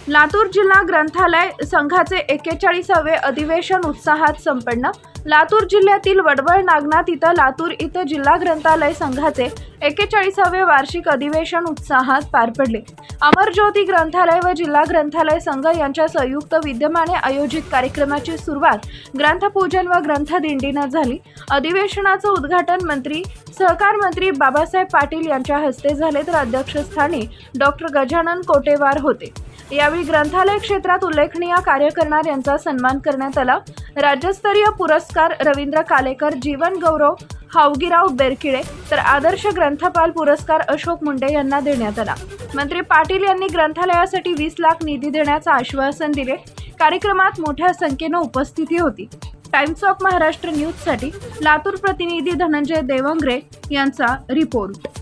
लातूर जिल्हा ग्रंथालय संघाचे 41वे अधिवेशन उत्साहात संपन्न। लातूर जिल्ह्यातील वडवळ नागनाथ इथं लातूर इथं जिल्हा ग्रंथालय संघाचे 41वे वार्षिक अधिवेशन उत्साहात पार पडले। अमरज्योती ग्रंथालय व जिल्हा ग्रंथालय संघ यांच्या संयुक्त विद्यमाने आयोजित कार्यक्रमाची सुरुवात ग्रंथपूजन व ग्रंथदिंडीने झाली। अधिवेशनाचं उद्घाटन सहकार मंत्री बाबासाहेब पाटील यांच्या हस्ते झाले, तर अध्यक्षस्थानी डॉक्टर गजानन कोटेवार होते। यावेळी ग्रंथालय क्षेत्रात उल्लेखनीय कार्य करणाऱ्यांचा सन्मान करण्यात आला। राज्यस्तरीय पुरस्कार रवींद्र कालेकर, जीवन गौरव हावगीराव बेरकिळे, तर आदर्श ग्रंथपाल पुरस्कार अशोक मुंडे यांना देण्यात आला। मंत्री पाटील यांनी ग्रंथालयासाठी 20 लाख निधी देण्याचे आश्वासन दिले। कार्यक्रमात मोठ्या संख्येने उपस्थिती होती। टाइम्स ऑफ महाराष्ट्र न्यूजसाठी लातूर प्रतिनिधी धनंजय देवंगरे यांचा रिपोर्ट।